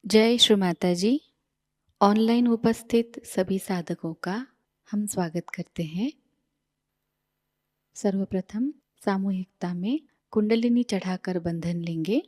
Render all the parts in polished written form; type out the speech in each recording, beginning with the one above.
जय श्री माता जी। ऑनलाइन उपस्थित सभी साधकों का हम स्वागत करते हैं। सर्वप्रथम सामूहिकता में कुंडलिनी चढ़ाकर बंधन लेंगे।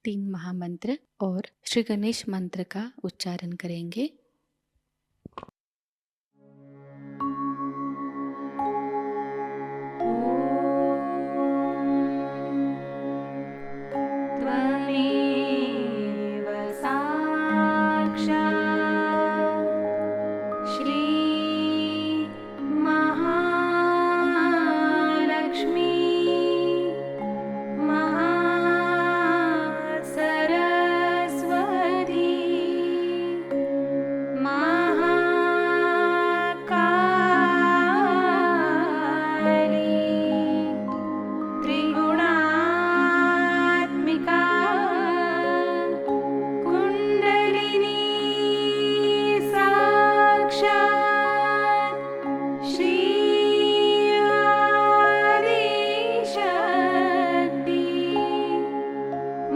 तीन महामंत्र और श्री गणेश मंत्र का उच्चारण करेंगे। त्वमेव साक्षात् श्री महालक्ष्मी महासरस्वती महाकाली त्रिगुणात्मिका कुण्डलिनी साक्षात् श्री आदिशक्ति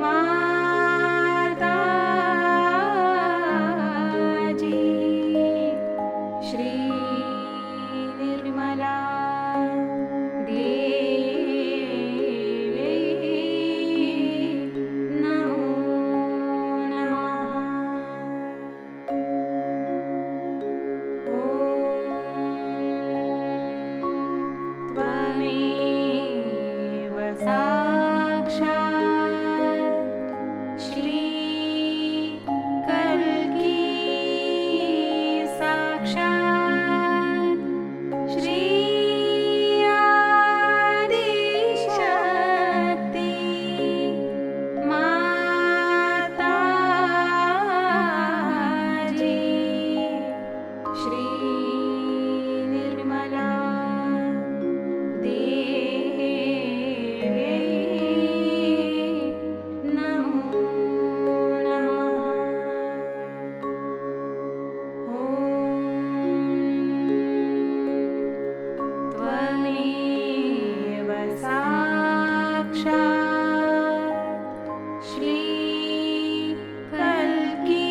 माताजी श्री निर्मला देवी नमो नमः। त्वमेव साक्षात् श्री कल्की साक्षात् श्री आदिशक्ति माताजी श्री निर्मला देवी नमो नमः। त्वमेव साक्षात् श्री कल्की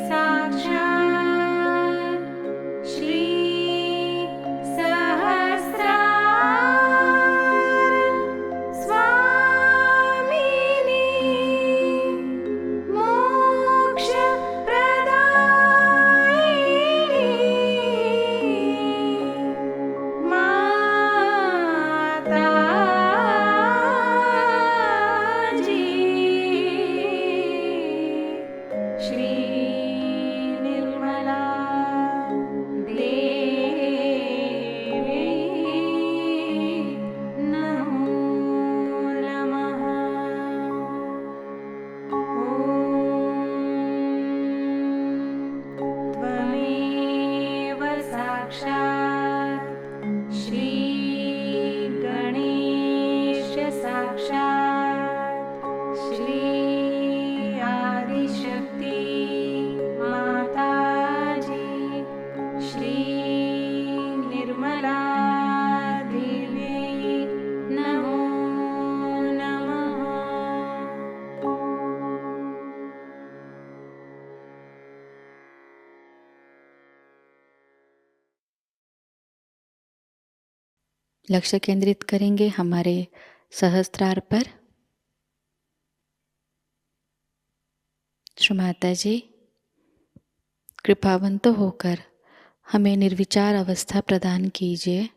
साक्षात् श्री सहस्रार स्वामिनी मोक्षप्रदायिनी माताजी श्री निर्मला देवी नमो नमः। त्वमेव साक्षात् श्री गणेश साक्षात् श्री आदिशक्ति माताजी श्री निर्मला देवी नमो नमः। लक्ष्य केंद्रित करेंगे हमारे सहस्त्रार पर। श्री माता जी, कृपावंत होकर हमें निर्विचार अवस्था प्रदान कीजिए।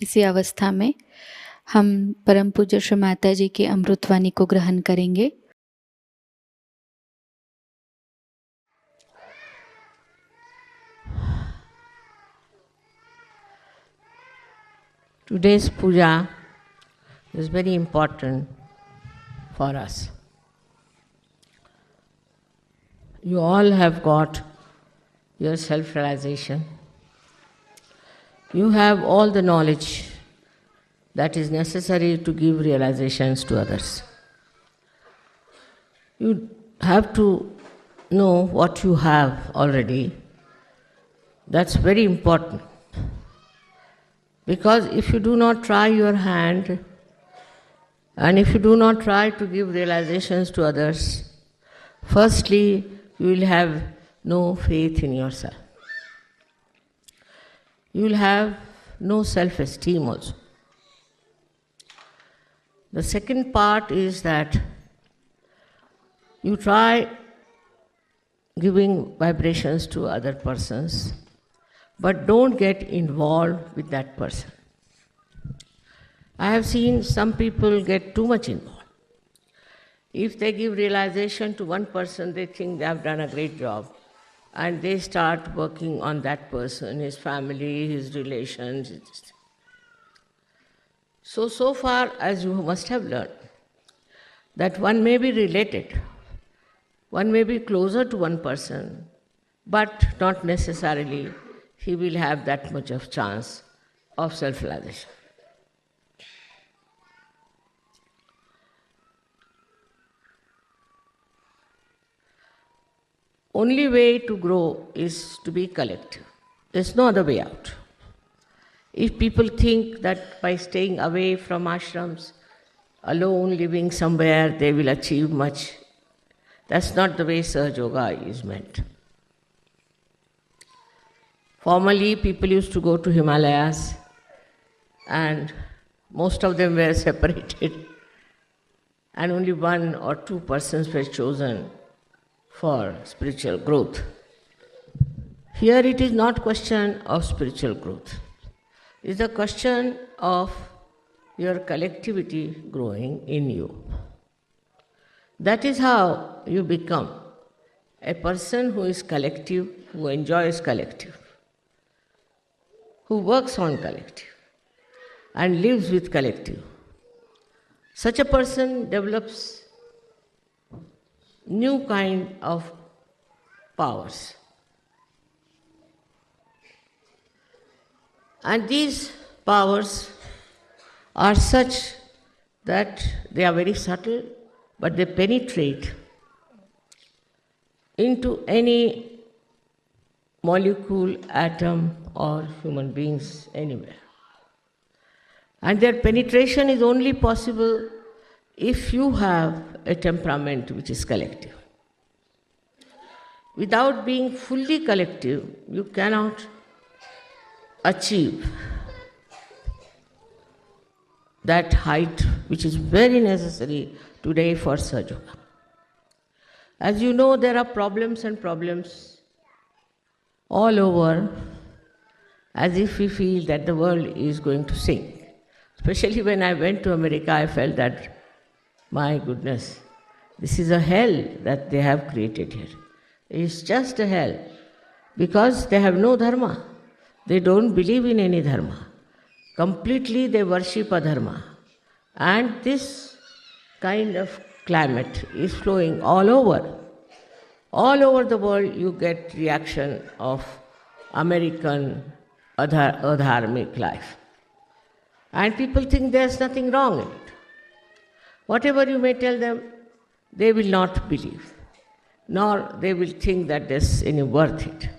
इसी अवस्था में हम परम पूज्य श्री माता जी की अमृतवाणी को ग्रहण करेंगे। Today's puja is very important for us. You all have got your self-realization. You have all the knowledge that is necessary to give realizations to others. You have to know what you have already. That's very important. Because if you do not try your hand, and if you do not try to give realizations to others, firstly, you will have no faith in yourself. You will have no self-esteem also. The second part is that you try giving vibrations to other persons. but don't get involved with that person. I have seen some people get too much involved. If they give realization to one person, they think they have done a great job, and they start working on that person, his family, his relations. So far as you must have learned, that one may be related, one may be closer to one person, but not necessarily he will have that much of chance of self-realization. Only way to grow is to be collective. There's no other way out. If people think that by staying away from ashrams, alone living somewhere, they will achieve much, that's not the way Sahaja Yoga is meant. Formerly, people used to go to Himalayas, and most of them were separated, and only 1 or 2 persons were chosen for spiritual growth. Here it is not question of spiritual growth. It is a question of your collectivity growing in you. That is how you become a person who is collective, who enjoys collective, who works on collective and lives with collective. Such a person develops new kind of powers. And these powers are such that they are very subtle, but they penetrate into any molecule, atom, or human beings anywhere. And their penetration is only possible if you have a temperament which is collective. Without being fully collective, you cannot achieve that height which is very necessary today for Sahaja Yoga. As you know, there are problems and problems all over, as if we feel that the world is going to sink. Especially when I went to America, I felt that, my goodness, this is a hell that they have created here. It's just a hell because they have no dharma. They don't believe in any dharma. Completely they worship adharma. And this kind of climate is flowing all over. All over the world you get reaction of American adharmic life. And people think there's nothing wrong in it. Whatever you may tell them, they will not believe, nor they will think that there's any worth it.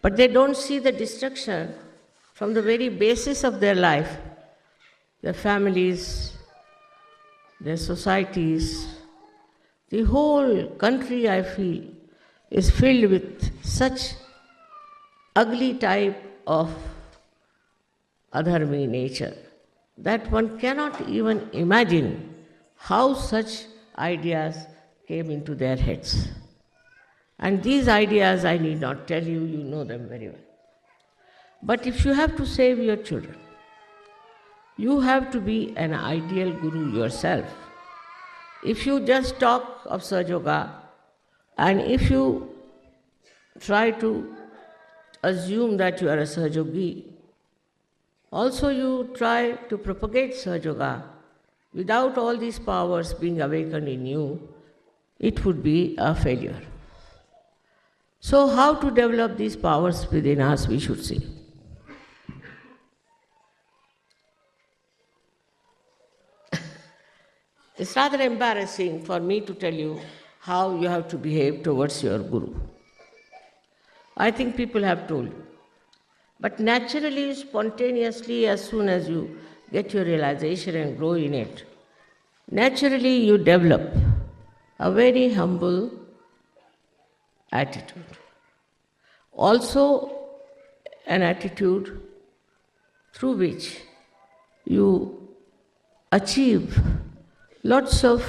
But they don't see the destruction from the very basis of their life, their families, their societies. The whole country, I feel, is filled with such ugly type of adharmi nature that one cannot even imagine how such ideas came into their heads. And these ideas, I need not tell you, you know them very well. But if you have to save your children, you have to be an ideal guru yourself. If you just talk of Sahaja Yoga, and if you try to assume that you are a Sahaja Yogi, also you try to propagate Sahaja Yoga, without all these powers being awakened in you, it would be a failure. So how to develop these powers within us, we should see. It's rather embarrassing for me to tell you how you have to behave towards your guru. I think people have told you. But naturally, spontaneously, as soon as you get your realization and grow in it, naturally you develop a very humble attitude. Also, an attitude through which you achieve lots of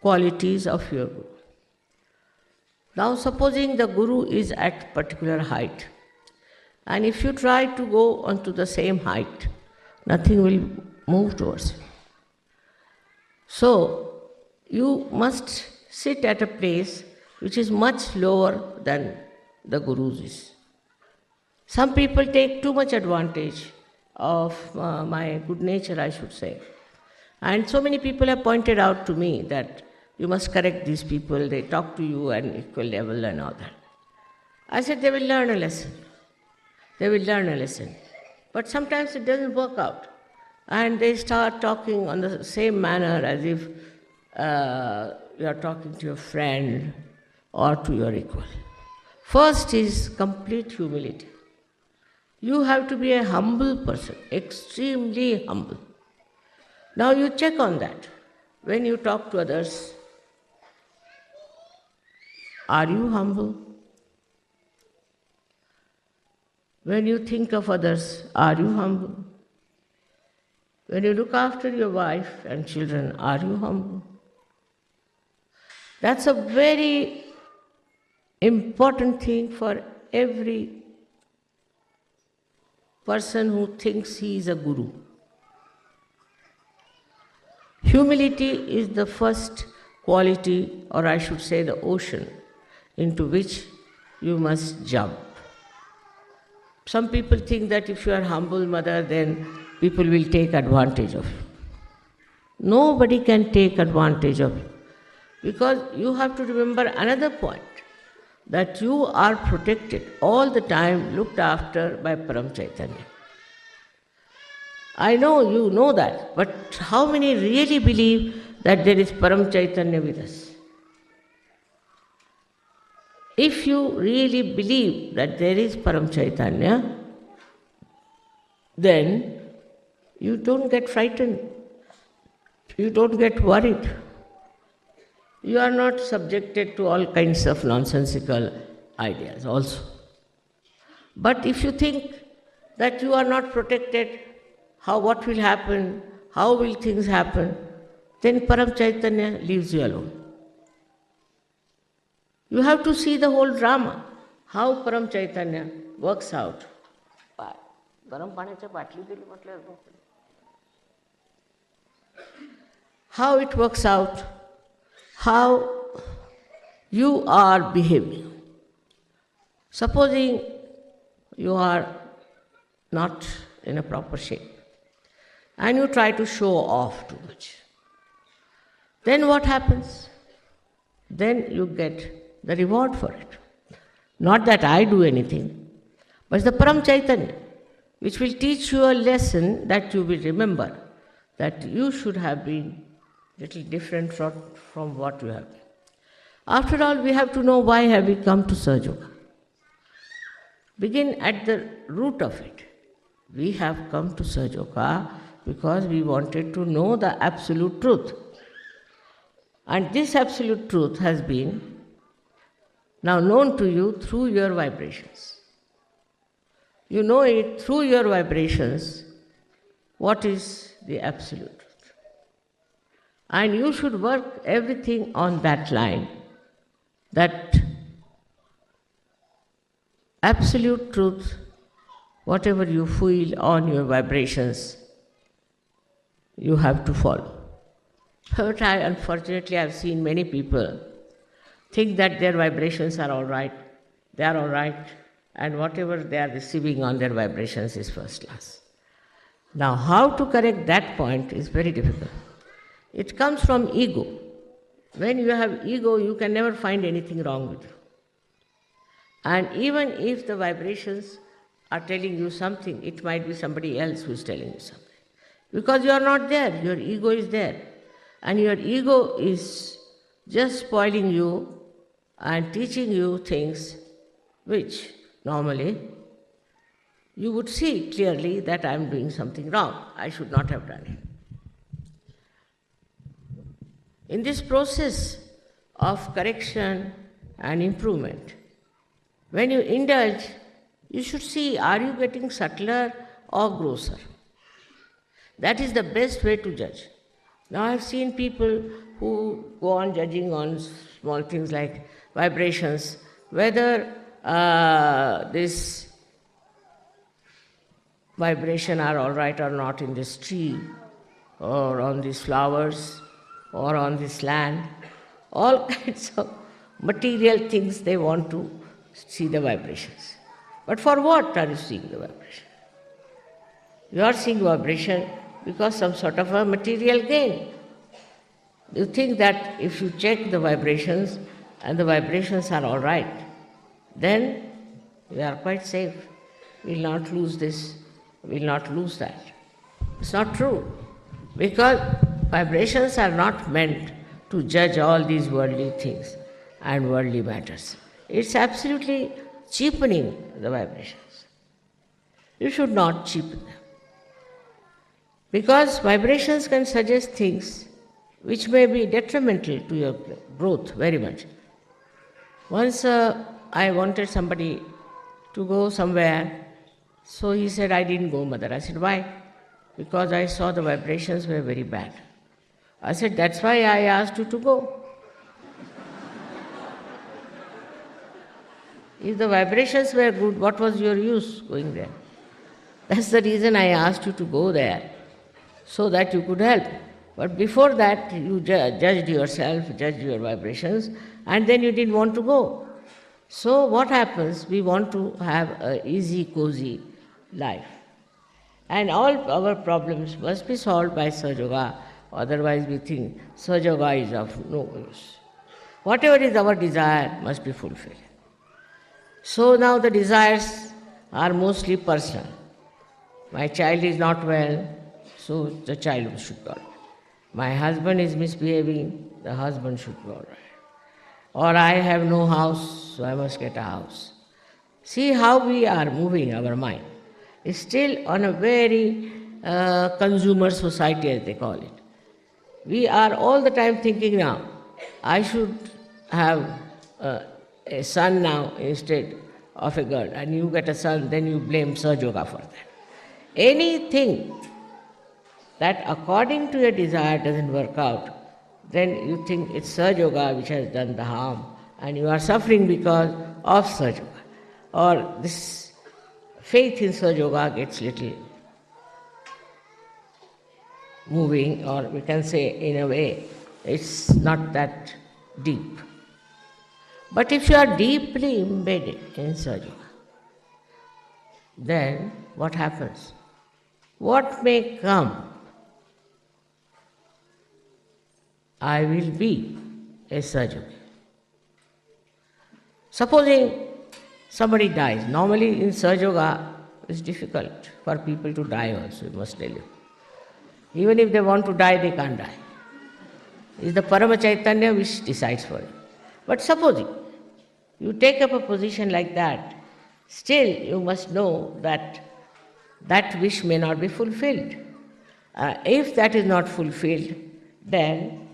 qualities of your guru. Now supposing the Guru is at particular height, and if you try to go onto the same height, nothing will move towards you. So you must sit at a place which is much lower than the Guru's is. Some people take too much advantage of my good nature, I should say. And so many people have pointed out to me that you must correct these people, they talk to you at equal level and all that. I said they will learn a lesson. They will learn a lesson. But sometimes it doesn't work out. And they start talking on the same manner as if you are talking to your friend or to your equal. First is complete humility. You have to be a humble person, extremely humble. Now you check on that. When you talk to others, are you humble? When you think of others, are you humble? When you look after your wife and children, are you humble? That's a very important thing for every person who thinks he is a guru. Humility is the first quality, or I should say the ocean, into which you must jump. Some people think that if you are humble, mother, then people will take advantage of you. Nobody can take advantage of you. Because you have to remember another point, that you are protected all the time, looked after by Param Chaitanya. I know you know that, but how many really believe that there is Param Chaitanya with us? If you really believe that there is Param Chaitanya, then you don't get frightened, you don't get worried. You are not subjected to all kinds of nonsensical ideas also. But if you think that you are not protected, what will happen, how will things happen, then Param Chaitanya leaves you alone. You have to see the whole drama, how Param Chaitanya works out. How it works out, how you are behaving. Supposing you are not in a proper shape and you try to show off too much, then what happens? Then you get the reward for it. Not that I do anything, but it's the Param Chaitanya, which will teach you a lesson that you will remember, that you should have been little different from what you have been. After all, we have to know why have we come to Sahaja Yoga. Begin at the root of it. We have come to Sahaja Yoga because we wanted to know the absolute truth. And this absolute truth has been now known to you through your vibrations. You know it through your vibrations, what is the absolute truth. And you should work everything on that line, that absolute truth, whatever you feel on your vibrations, you have to follow. But unfortunately, I've seen many people think that their vibrations are all right, they are all right, and whatever they are receiving on their vibrations is first class. Now, how to correct that point is very difficult. It comes from ego. When you have ego, you can never find anything wrong with you. And even if the vibrations are telling you something, it might be somebody else who is telling you something. Because you are not there, your ego is there. And your ego is just spoiling you and teaching you things which normally you would see clearly that I am doing something wrong. I should not have done it. In this process of correction and improvement, when you indulge, you should see, are you getting subtler or grosser? That is the best way to judge. Now I have seen people who go on judging on small things like, vibrations, whether this vibration are all right or not in this tree, or on these flowers, or on this land, all kinds of material things they want to see the vibrations. But for what are you seeing the vibration? You are seeing vibration because some sort of a material gain. You think that if you check the vibrations and the vibrations are all right, then we are quite safe. We will not lose this, we will not lose that. It's not true, because vibrations are not meant to judge all these worldly things and worldly matters. It's absolutely cheapening the vibrations. You should not cheapen them. Because vibrations can suggest things which may be detrimental to your growth very much. Once I wanted somebody to go somewhere, so he said, I didn't go, mother. I said, why? Because I saw the vibrations were very bad. I said, that's why I asked you to go. If the vibrations were good, what was your use going there? That's the reason I asked you to go there, so that you could help. But before that, you judged yourself, judged your vibrations, and then you didn't want to go. So what happens? We want to have an easy, cozy life. And all our problems must be solved by Sahaja Yoga, otherwise we think Sahaja Yoga is of no use. Whatever is our desire must be fulfilled. So now the desires are mostly personal. My child is not well, so the child should be all right. My husband is misbehaving, the husband should be all right. Or I have no house, so I must get a house. See how we are moving our mind. It's still on a very consumer society, as they call it. We are all the time thinking now, I should have a son now instead of a girl, and you get a son, then you blame Sahaja Yoga for that. Anything that according to your desire doesn't work out, then you think it's Sahaja Yoga which has done the harm, and you are suffering because of Sahaja Yoga. Or this faith in Sahaja Yoga gets little moving, or we can say in a way, it's not that deep. But if you are deeply embedded in Sahaja Yoga, then what happens? What may come, I will be a Sahaja Yogi. Supposing somebody dies. Normally in Sahaja Yoga, it's difficult for people to die also, I must tell you. Even if they want to die, they can't die. It's the Parama Chaitanya which decides for it. But supposing you take up a position like that, still you must know that that wish may not be fulfilled. If that is not fulfilled, then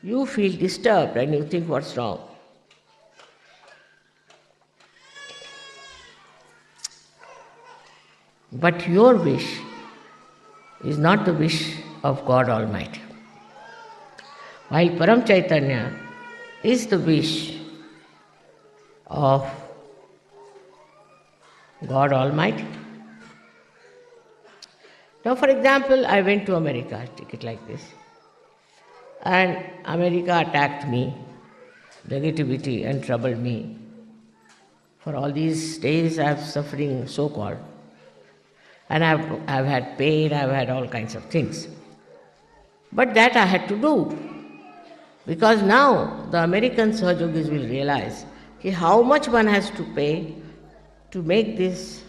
you feel disturbed and you think, what's wrong? But your wish is not the wish of God Almighty. While Param Chaitanya is the wish of God Almighty. Now, for example, I went to America, take it like this, and America attacked me, negativity, and troubled me. For all these days I have suffering, so-called, and I've had pain, I've had all kinds of things. But that I had to do, because now the American Sahaja Yogis will realize how much one has to pay to make this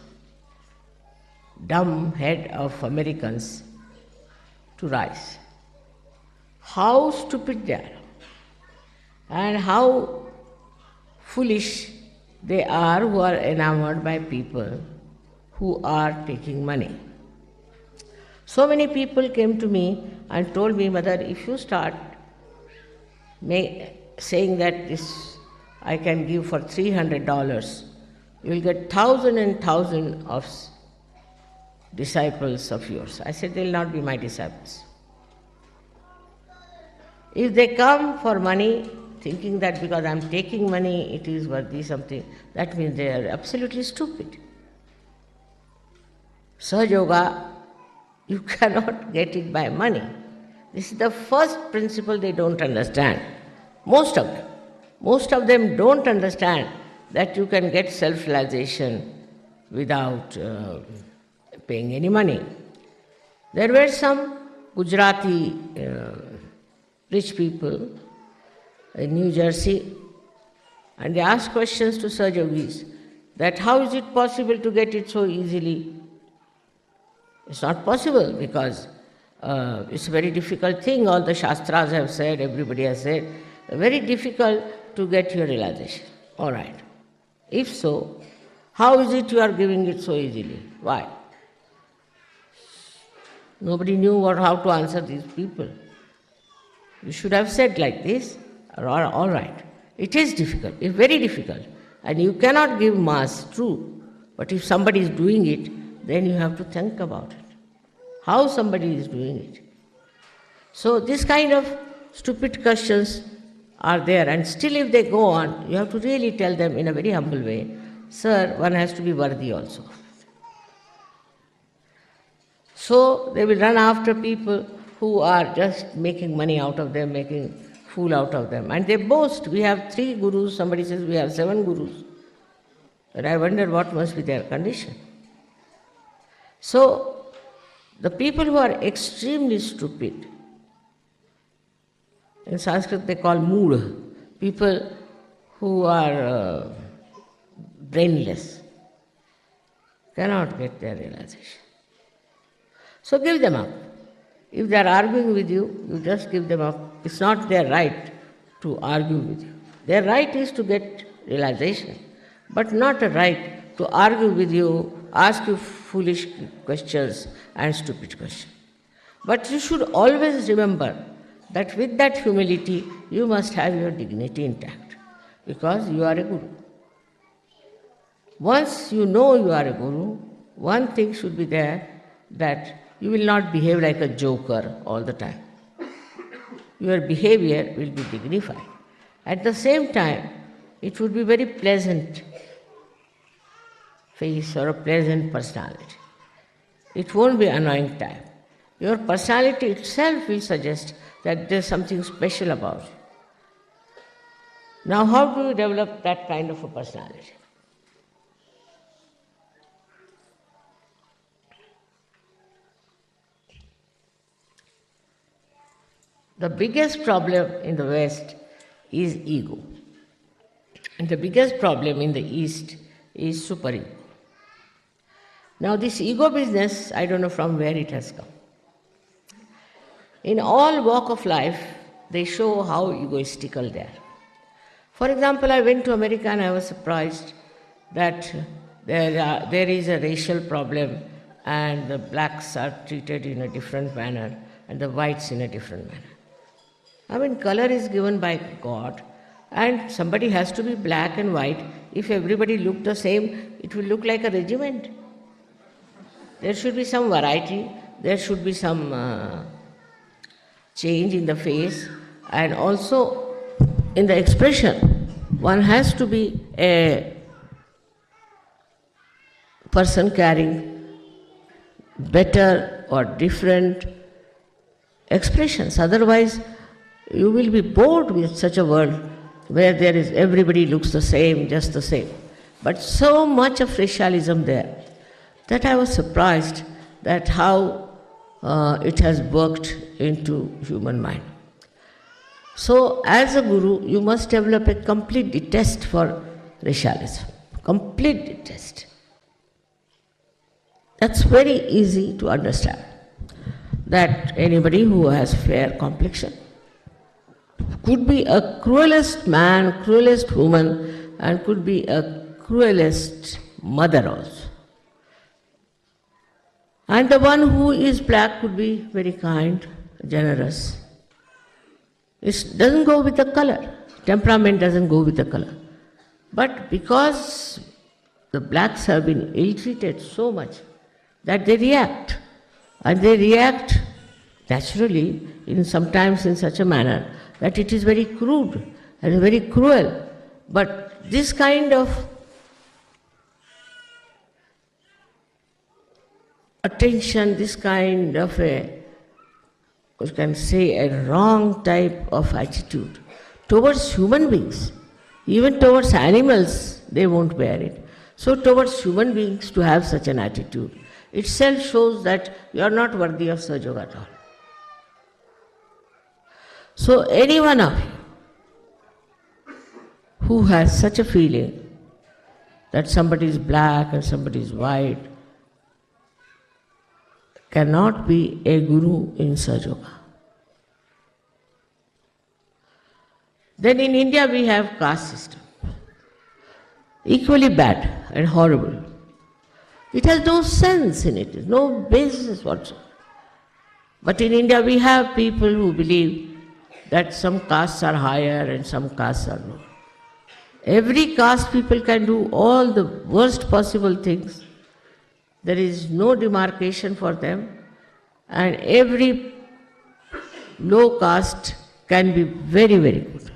dumb head of Americans to rise. How stupid they are, and how foolish they are who are enamored by people who are taking money. So many people came to me and told me, Mother, if you start saying that this I can give for $300, you will get 1,000 and 1,000 of disciples of yours. I said, they will not be my disciples. If they come for money, thinking that because I'm taking money, it is worthy something, that means they are absolutely stupid. Sahaja Yoga, you cannot get it by money. This is the first principle they don't understand. Most of them don't understand that you can get self-realization without paying any money. There were some Gujarati rich people in New Jersey, and they asked questions to Sahaja Yogis that how is it possible to get it so easily? It's not possible because it's a very difficult thing. All the Shastras have said, everybody has said, very difficult to get your realization. All right. If so, how is it you are giving it so easily? Why? Nobody knew how to answer these people. You should have said like this, all right. It is difficult, it's very difficult. And you cannot give mass, true. But if somebody is doing it, then you have to think about it. How somebody is doing it. So this kind of stupid questions are there, and still if they go on, you have to really tell them in a very humble way, sir, one has to be worthy also. So they will run after people who are just making money out of them, making fool out of them. And they boast, we have 3 gurus, somebody says we have 7 gurus. But I wonder what must be their condition. So the people who are extremely stupid, in Sanskrit they call mood, people who are brainless, cannot get their realization. So give them up. If they are arguing with you, you just give them up. It's not their right to argue with you. Their right is to get realization, but not a right to argue with you, ask you foolish questions and stupid questions. But you should always remember that with that humility, you must have your dignity intact, because you are a guru. Once you know you are a guru, one thing should be there, that you will not behave like a joker all the time. Your behavior will be dignified. At the same time, it would be very pleasant face or a pleasant personality. It won't be annoying type. Your personality itself will suggest that there's something special about you. Now, how do you develop that kind of a personality? The biggest problem in the West is ego. And the biggest problem in the East is superego. Now this ego business, I don't know from where it has come. In all walk of life, they show how egoistical they are. For example, I went to America and I was surprised that there is a racial problem and the blacks are treated in a different manner and the whites in a different manner. I mean, color is given by God, and somebody has to be black and white. If everybody looked the same, it will look like a regiment. There should be some variety, there should be some change in the face, and also in the expression. One has to be a person carrying better or different expressions. Otherwise, you will be bored with such a world where there is everybody looks the same, just the same. But so much of racialism there that I was surprised that how it has worked into human mind. So as a guru, you must develop a complete detest for racialism, complete detest. That's very easy to understand, that anybody who has fair complexion could be a cruelest man, cruelest woman, and could be a cruelest mother also. And the one who is black could be very kind, generous. It doesn't go with the color. Temperament doesn't go with the color. But because the blacks have been ill-treated so much that they react, and they react naturally, sometimes in such a manner that it is very crude. That is very cruel. But this kind of attention, this kind of you can say a wrong type of attitude towards human beings, even towards animals, they won't bear it. So towards human beings to have such an attitude itself shows that you are not worthy of Sahaja Yoga at all. So any one of you who has such a feeling that somebody is black and somebody is white cannot be a guru in Sahaja Yoga. Then in India we have caste system, equally bad and horrible. It has no sense in it, no basis whatsoever. But in India we have people who believe that some castes are higher and some castes are lower. Every caste people can do all the worst possible things. There is no demarcation for them, and every low caste can be very, very good.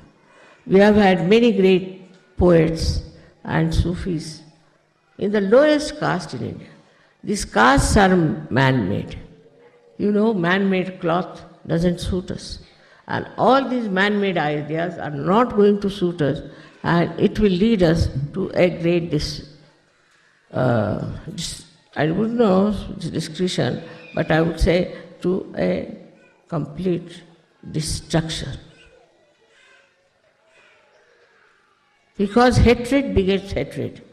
We have had many great poets and Sufis in the lowest caste in India. These castes are man-made. You know, man-made cloth doesn't suit us. And all these man-made ideas are not going to suit us, and it will lead us to a great I wouldn't know discretion, but I would say to a complete destruction. Because hatred begets hatred,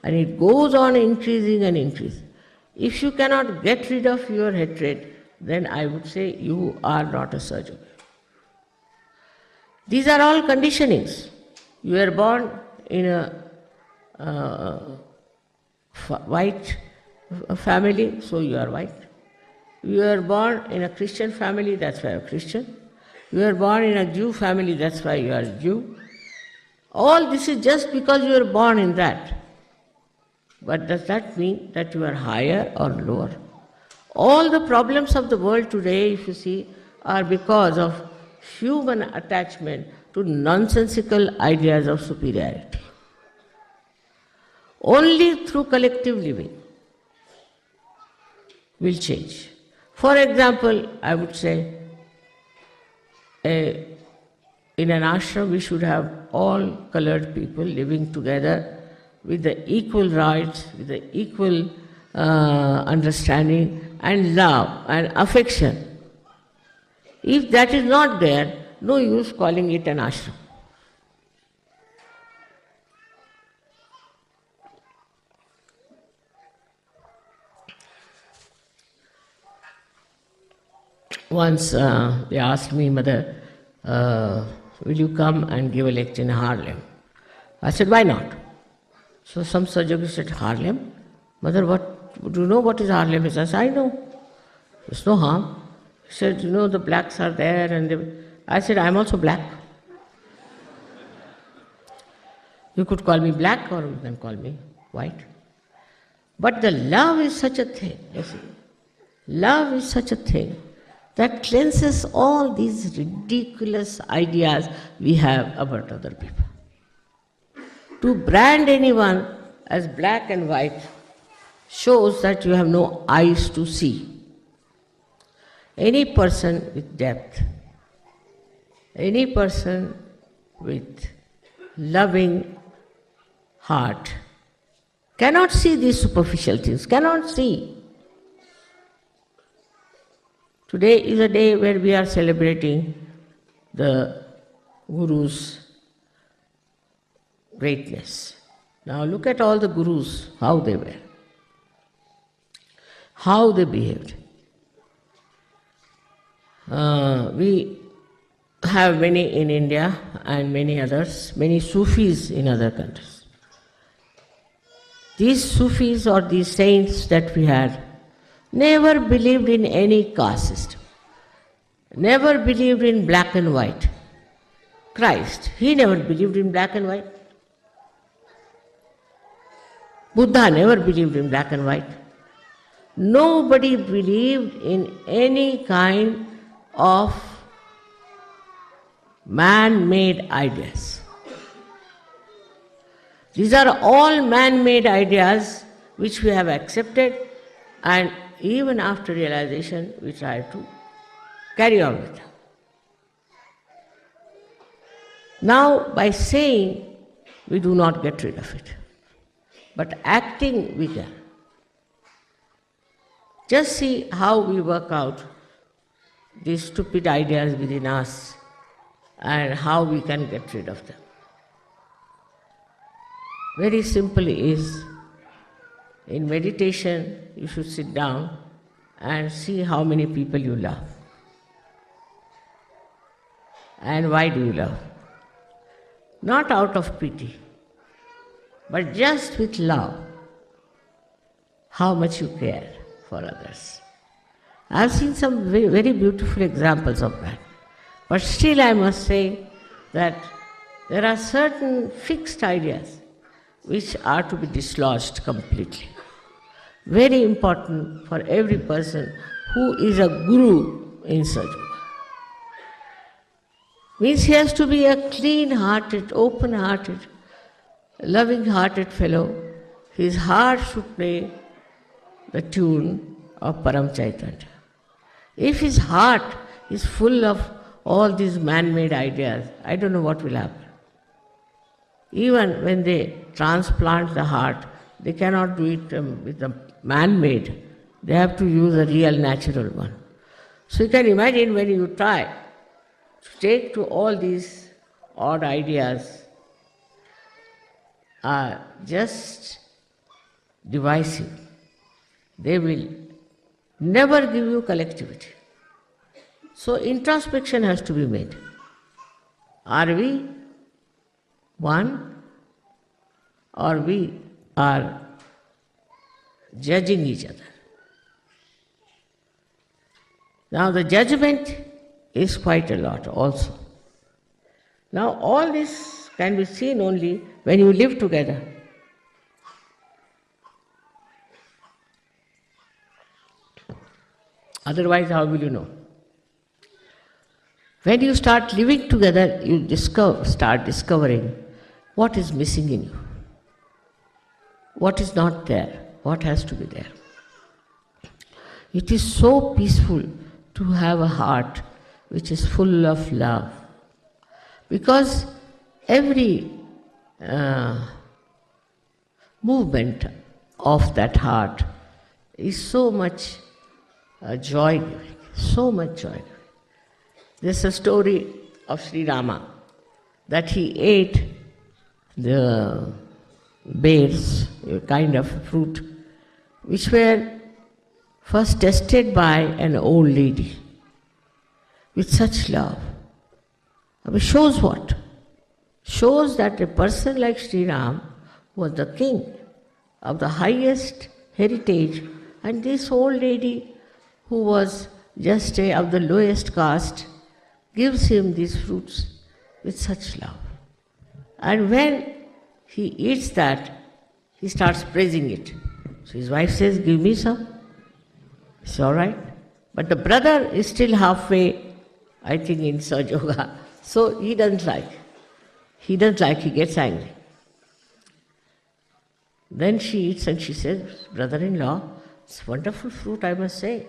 and it goes on increasing and increasing. If you cannot get rid of your hatred, then I would say you are not a Sahaja Yogi. These are all conditionings. You are born in a white family, so you are white. You are born in a Christian family, that's why you are Christian. You are born in a Jew family, that's why you are Jew. All this is just because you are born in that. But does that mean that you are higher or lower? All the problems of the world today, if you see, are because of human attachment to nonsensical ideas of superiority. Only through collective living will change. For example, I would say, in an ashram we should have all colored people living together with the equal rights, with the equal understanding and love and affection. If that is not there, no use calling it an ashram. Once they asked me, Mother, will you come and give a lecture in Harlem? I said, why not? So some Sahaja Yogi said, Harlem? Mother, do you know what is Harlem? I said, I know. There's no harm. He said, you know, the blacks are there. And I said, I'm also black. You could call me black or you can call me white. But the love is such a thing, you see. Love is such a thing that cleanses all these ridiculous ideas we have about other people. To brand anyone as black and white shows that you have no eyes to see. Any person with depth, any person with loving heart cannot see these superficial things, cannot see. Today is a day where we are celebrating the Guru's greatness. Now look at all the Gurus, how they were, how they behaved. We have many in India and many others, many Sufis in other countries. These Sufis or these saints that we had never believed in any caste system, never believed in black and white. Christ, he never believed in black and white. Buddha never believed in black and white. Nobody believed in any kind of man-made ideas. These are all man-made ideas which we have accepted, and even after realization we try to carry on with them. Now, by saying, we do not get rid of it, but acting we can. Just see how we work out these stupid ideas within us and how we can get rid of them. Very simply is, in meditation you should sit down and see how many people you love. And why do you love? Not out of pity, but just with love, how much you care for others. I have seen some very, very beautiful examples of that. But still I must say that there are certain fixed ideas which are to be dislodged completely. Very important for every person who is a guru in Sahaja. Means he has to be a clean-hearted, open-hearted, loving-hearted fellow. His heart should play the tune of Param Chaitanya. If his heart is full of all these man-made ideas, I don't know what will happen. Even when they transplant the heart, they cannot do it with the man-made. They have to use a real natural one. So you can imagine when you try to take to all these odd ideas are just divisive. They will never give you collectivity. So introspection has to be made. Are we one, or we are judging each other? Now the judgment is quite a lot also. Now all this can be seen only when you live together. Otherwise, how will you know? When you start living together, you start discovering what is missing in you, what is not there, what has to be there. It is so peaceful to have a heart which is full of love, because every movement of that heart is so much joy-giving, so much joy-giving. There's a story of Sri Rama that he ate the bears, a kind of fruit, which were first tested by an old lady with such love. It shows what? Shows that a person like Sri Ram was the king of the highest heritage, and this old lady who was just of the lowest caste gives him these fruits with such love. And when he eats that, he starts praising it. So his wife says, "Give me some." It's all right. But the brother is still halfway, I think, in Sahaja Yoga. So he doesn't like. He gets angry. Then she eats and she says, "Brother-in-law, it's wonderful fruit, I must say."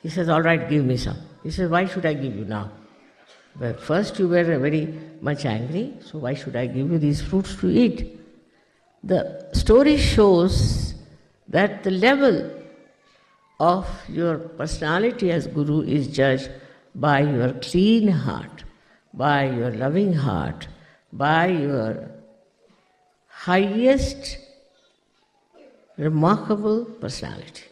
He says, "All right, give me some." He says, "Why should I give you now? Well, first you were very much angry, so why should I give you these fruits to eat?" The story shows that the level of your personality as Guru is judged by your clean heart, by your loving heart, by your highest remarkable personality.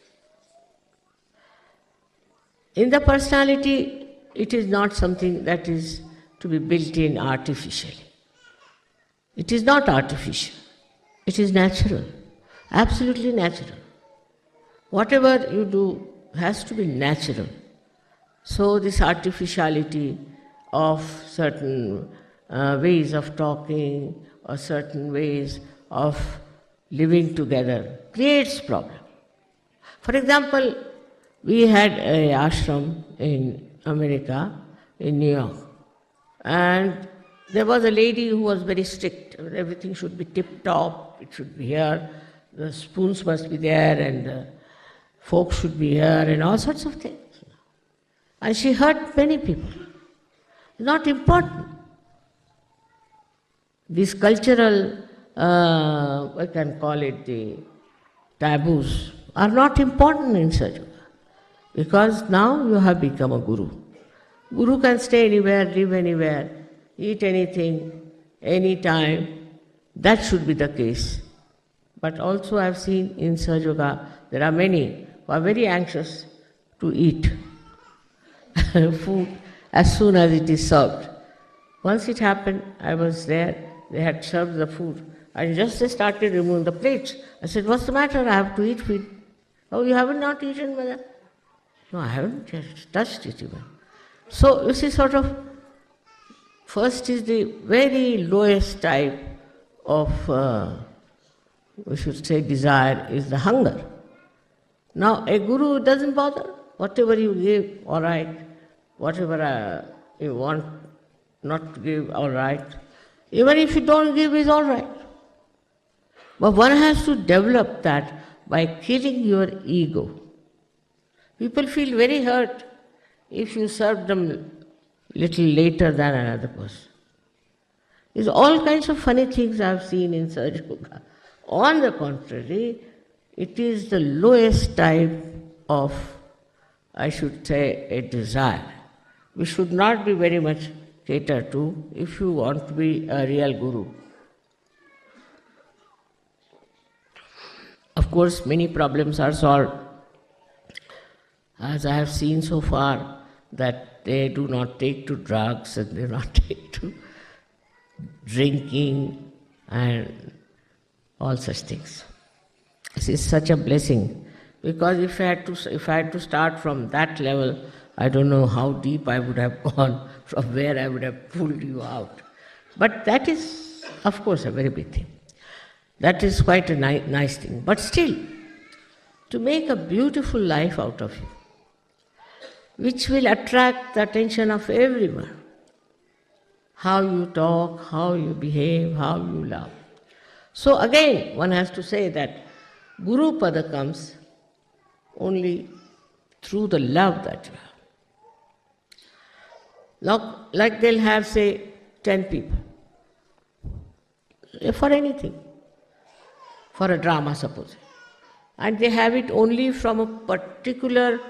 In the personality, it is not something that is to be built in artificially. It is not artificial. It is natural, absolutely natural. Whatever you do has to be natural. So this artificiality of certain ways of talking or certain ways of living together creates problem. For example, we had an ashram in America, in New York, And there was a lady who was very strict. Everything should be tip-top, it should be here, the spoons must be there, and the forks should be here, and all sorts of things. And she hurt many people. Not important. These cultural, I can call it the taboos, are not important in Sahaja Yoga. Because now you have become a guru. Guru can stay anywhere, live anywhere, eat anything, anytime. That should be the case. But also I have seen in Sahaja Yoga, there are many who are very anxious to eat food as soon as it is served. Once it happened, I was there, they had served the food, and just they started removing the plates. I said, "What's the matter? I have to eat food." "Oh, you haven't not eaten, mother?" "No, I haven't just touched it even." So, you see, sort of, first is the very lowest type of, we should say, desire, is the hunger. Now, a guru doesn't bother. Whatever you give, all right. Whatever you want not to give, all right. Even if you don't give, is all right. But one has to develop that by killing your ego. People feel very hurt if you serve them little later than another person. There's all kinds of funny things I've seen in Sahaja Yoga. On the contrary, it is the lowest type of, I should say, a desire. We should not be very much catered to if you want to be a real guru. Of course, many problems are solved. As I have seen so far, that they do not take to drugs and they do not take to drinking and all such things. This is such a blessing, because if I had to start from that level, I don't know how deep I would have gone, from where I would have pulled you out. But that is, of course, a very big thing. That is quite a nice thing. But still, to make a beautiful life out of you, which will attract the attention of everyone. How you talk, how you behave, how you love. So again, one has to say that Guru Pada comes only through the love that you have. Like they'll have, say, 10 people. For anything. For a drama, suppose. And they have it only from a particular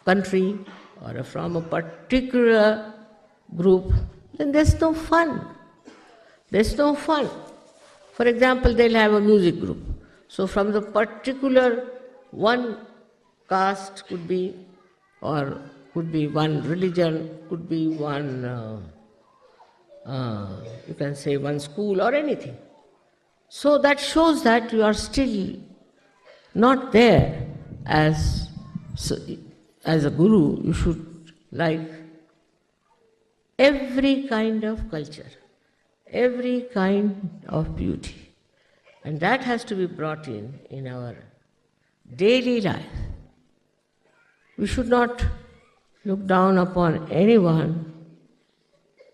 country or from a particular group, then there's no fun. There's no fun. For example, they'll have a music group. So from the particular one caste could be, or could be one religion, could be one, you can say one school or anything. So that shows that you are still not there. As a guru, you should like every kind of culture, every kind of beauty. And that has to be brought in our daily life. We should not look down upon anyone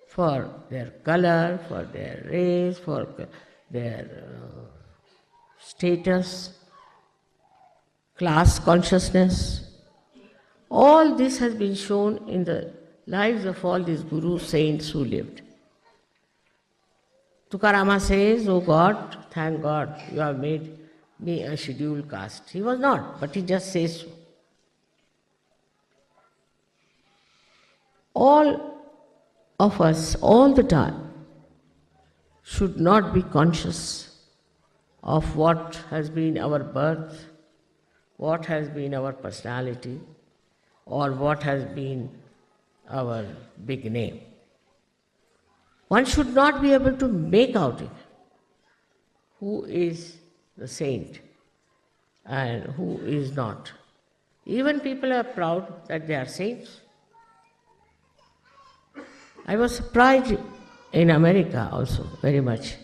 for their color, for their race, for their status, class consciousness. All this has been shown in the lives of all these guru saints who lived. Tukarama says, "Oh God, thank God, you have made me a scheduled caste." He was not, but he just says so. All of us, all the time, should not be conscious of what has been our birth, what has been our personality, or what has been our big name. One should not be able to make out it. Who is the saint and who is not? Even people are proud that they are saints. I was surprised in America also very much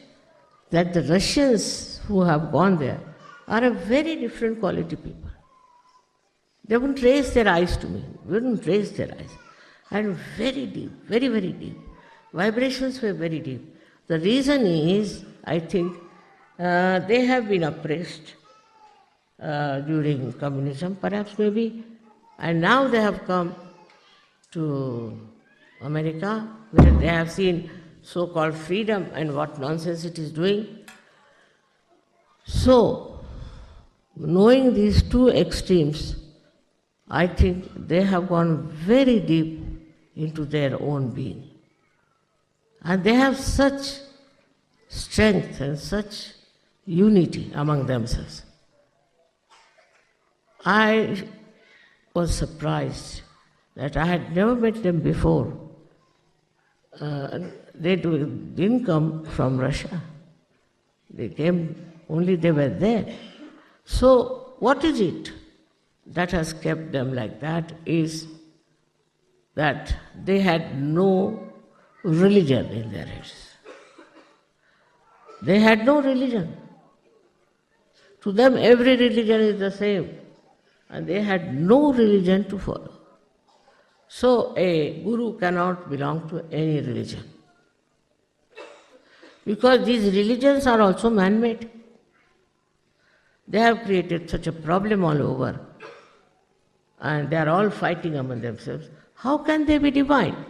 that the Russians who have gone there are a very different quality people. They wouldn't raise their eyes to me, wouldn't raise their eyes. and very deep, very, very deep. Vibrations were very deep. The reason is, I think, they have been oppressed during communism, perhaps maybe, and now they have come to America, where they have seen so-called freedom and what nonsense it is doing. So, knowing these two extremes, I think they have gone very deep into their own being. And they have such strength and such unity among themselves. I was surprised that I had never met them before. They didn't come from Russia. They came, only they were there. So what is it that has kept them like that is that they had no religion in their heads. They had no religion. To them every religion is the same, and they had no religion to follow. So a guru cannot belong to any religion, because these religions are also man-made. They have created such a problem all over, and they are all fighting among themselves. How can they be divine?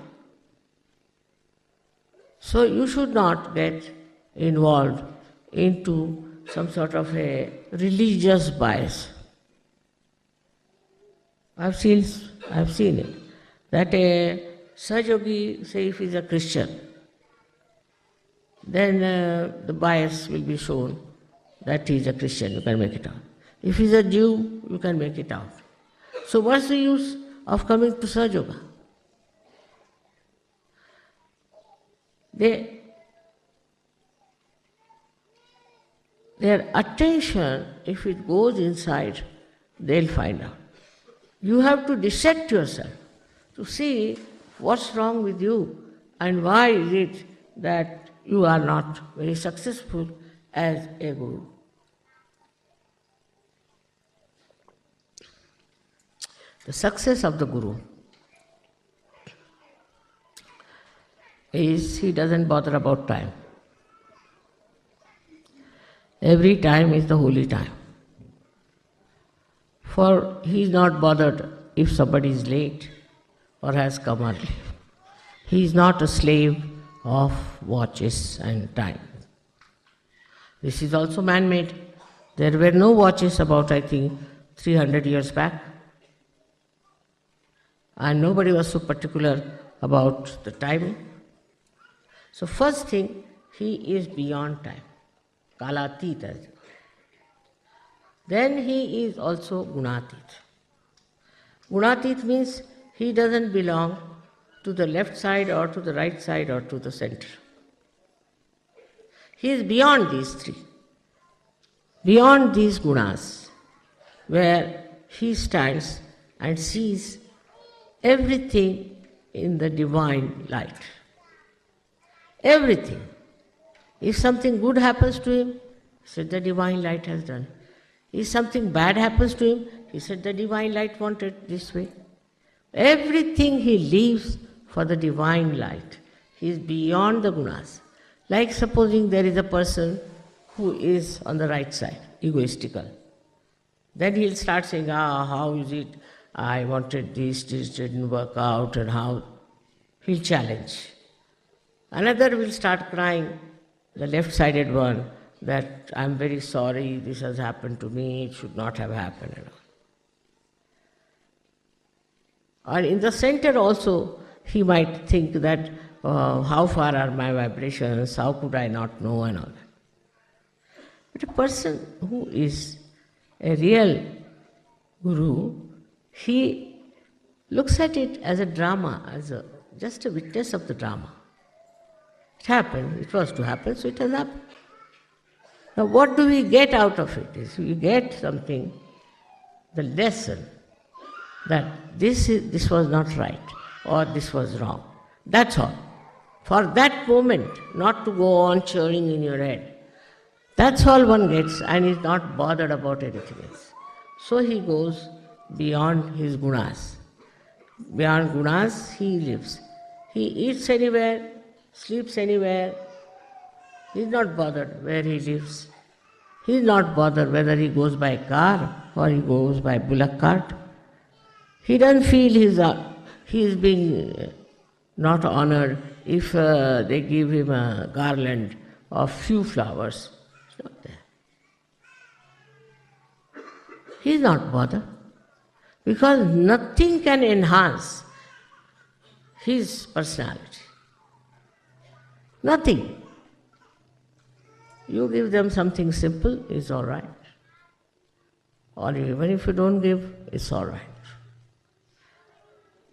So you should not get involved into some sort of a religious bias. I've seen it, that a Sahaja-yogi, say if he's a Christian, then the bias will be shown that he is a Christian, you can make it out. If he's a Jew, you can make it out. So what's the use of coming to Sahaja Yoga? Their attention, if it goes inside, they'll find out. You have to dissect yourself to see what's wrong with you and why is it that you are not very successful as a guru. The success of the guru is he doesn't bother about time. Every time is the holy time. For he is not bothered if somebody is late or has come early. He is not a slave of watches and time. This is also man-made. There were no watches about, I think, 300 years back. And nobody was so particular about the timing. So first thing, he is beyond time. Kalatit. Then he is also Gunatit. Gunatit means he doesn't belong to the left side or to the right side or to the center. He is beyond these three, beyond these gunas, where he stands and sees everything in the divine light. Everything. If something good happens to him, he said the divine light has done. If something bad happens to him, he said the divine light wanted this way. Everything he leaves for the divine light. He is beyond the gunas. Like supposing there is a person who is on the right side, egoistical. Then he'll start saying, how is it? I wanted this didn't work out, and how? He'll challenge. Another will start crying, the left-sided one, that I'm very sorry, this has happened to me, it should not have happened. Or in the center also, he might think that, how far are my vibrations, how could I not know, and all that. But a person who is a real guru, he looks at it as a drama, as just a witness of the drama. It happened, it was to happen, so it has happened. Now what do we get out of it? Is we get something, the lesson, that this was not right, or this was wrong. That's all. For that moment, not to go on churning in your head. That's all one gets, and is not bothered about anything else. So he goes beyond his gunas. beyond gunas, he lives. He eats anywhere, sleeps anywhere. He is not bothered where he lives. He is not bothered whether he goes by car or he goes by bullock cart. He doesn't feel he is being not honored if they give him a garland of few flowers. It's not there. He is not bothered because nothing can enhance his personality. Nothing. You give them something simple, it's all right. Or even if you don't give, it's all right.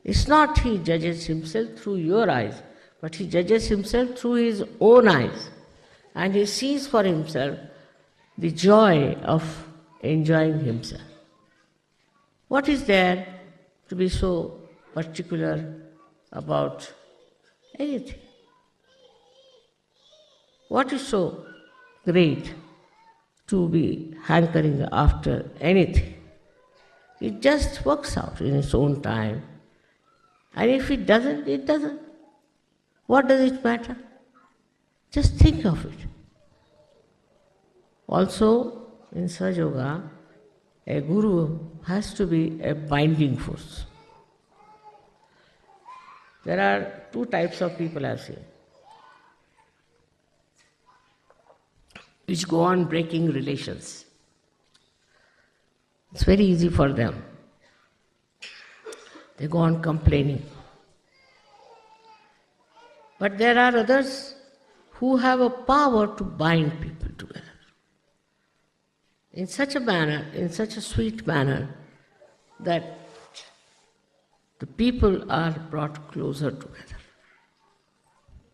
It's not he judges himself through your eyes, but he judges himself through his own eyes. And he sees for himself the joy of enjoying himself. What is there to be so particular about anything? What is so great to be hankering after anything? It just works out in its own time. And if it doesn't, it doesn't. What does it matter? Just think of it. Also, in Sahaja Yoga, a guru has to be a binding force. There are two types of people I've seen, which go on breaking relations. It's very easy for them. They go on complaining. But there are others who have a power to bind people together in such a manner, in such a sweet manner, that the people are brought closer together.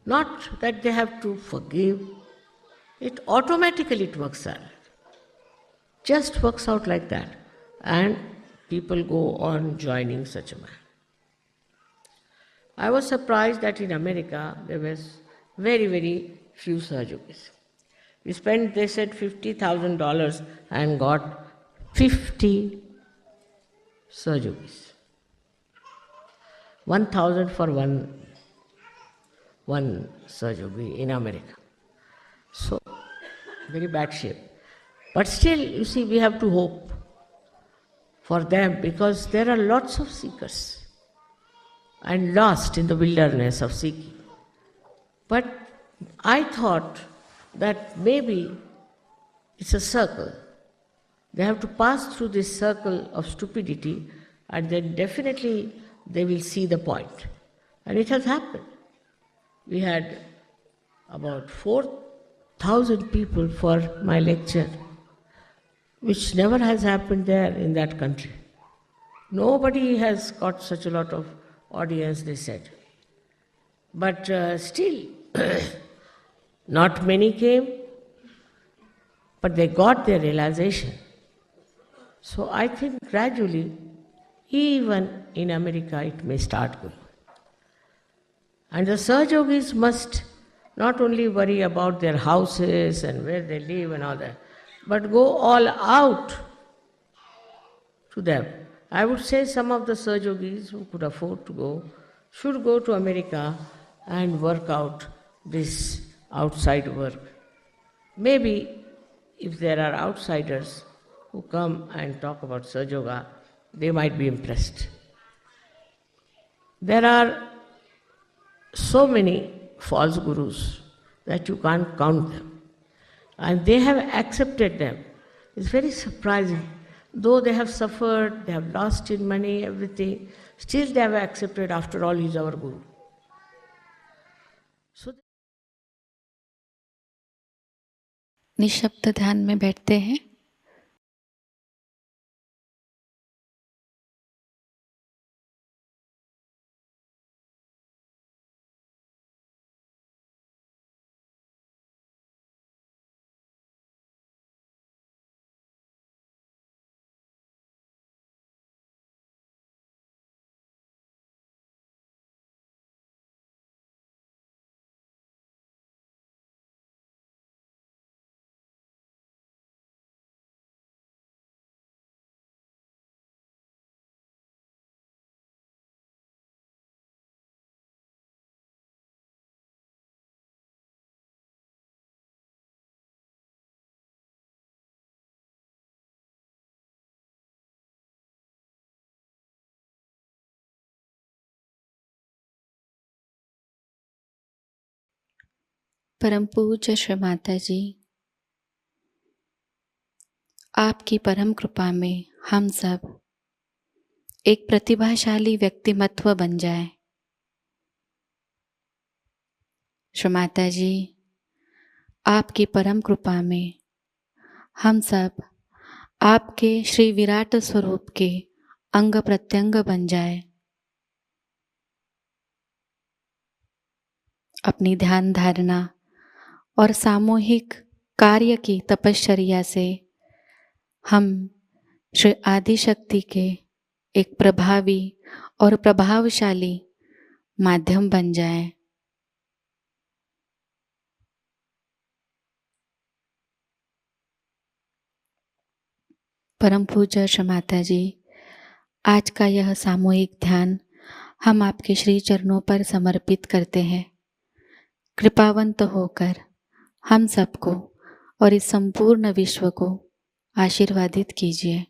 Not that they have to forgive, it automatically works out. Just works out like that. And people go on joining such a man. I was surprised that in America there was very, very few Sahaja Yogis. We spent, they said, $50,000 and got 50 Sahaja Yogis. 1,000 for one Sahaja Yogi in America. So, very bad shape. But still, you see, we have to hope for them because there are lots of seekers and lost in the wilderness of seeking. But I thought that maybe it's a circle. They have to pass through this circle of stupidity and then definitely they will see the point. And it has happened. We had about 4,000 people for my lecture, which never has happened there in that country. Nobody has got such a lot of audience, they said. But still, not many came, but they got their realization. So I think gradually, even in America, it may start going. And the Sahaja Yogis must not only worry about their houses and where they live and all that, but go all out to them. I would say some of the Sahaja Yogis who could afford to go should go to America and work out this outside work. Maybe if there are outsiders who come and talk about Sahaja Yoga, they might be impressed. There are so many false gurus that you can't count them. And they have accepted them. It's very surprising. Though they have suffered, they have lost in money, everything, still they have accepted, after all, he is our guru. So निशब्द ध्यान में बैठते हैं परम पूज्य श्री माता जी, आपकी परम कृपा में हम सब एक प्रतिभाशाली व्यक्तिमत्व बन जाए। श्री माता जी, आपकी परम कृपा में हम सब आपके श्री विराट स्वरूप के अंग प्रत्यंग बन जाए। अपनी ध्यान धारणा और सामूहिक कार्य की तपश्चर्या से हम श्री आदिशक्ति के एक प्रभावी और प्रभावशाली माध्यम बन जाएं। परम पूज्य श्री माता जी, आज का यह सामूहिक ध्यान हम आपके श्री चरणों पर समर्पित करते हैं। कृपावंत होकर हम सबको और इस संपूर्ण विश्व को आशीर्वादित कीजिए।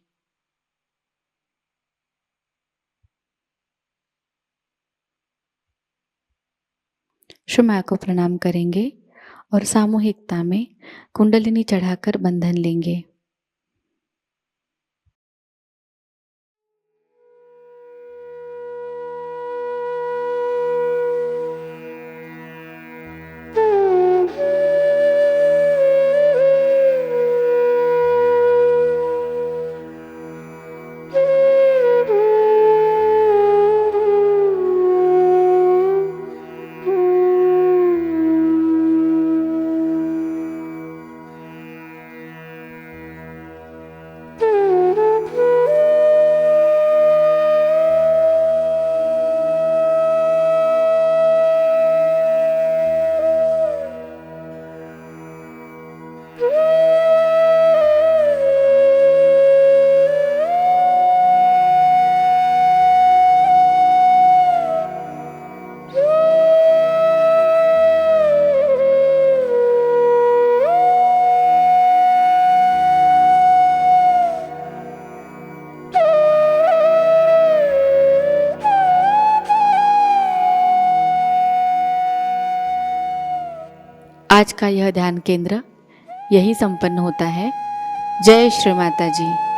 श्री माँ को प्रणाम करेंगे और सामूहिकता में कुंडलिनी चढ़ाकर बंधन लेंगे। आज का यह ध्यान केंद्र यही संपन्न होता है। जय श्री माता जी।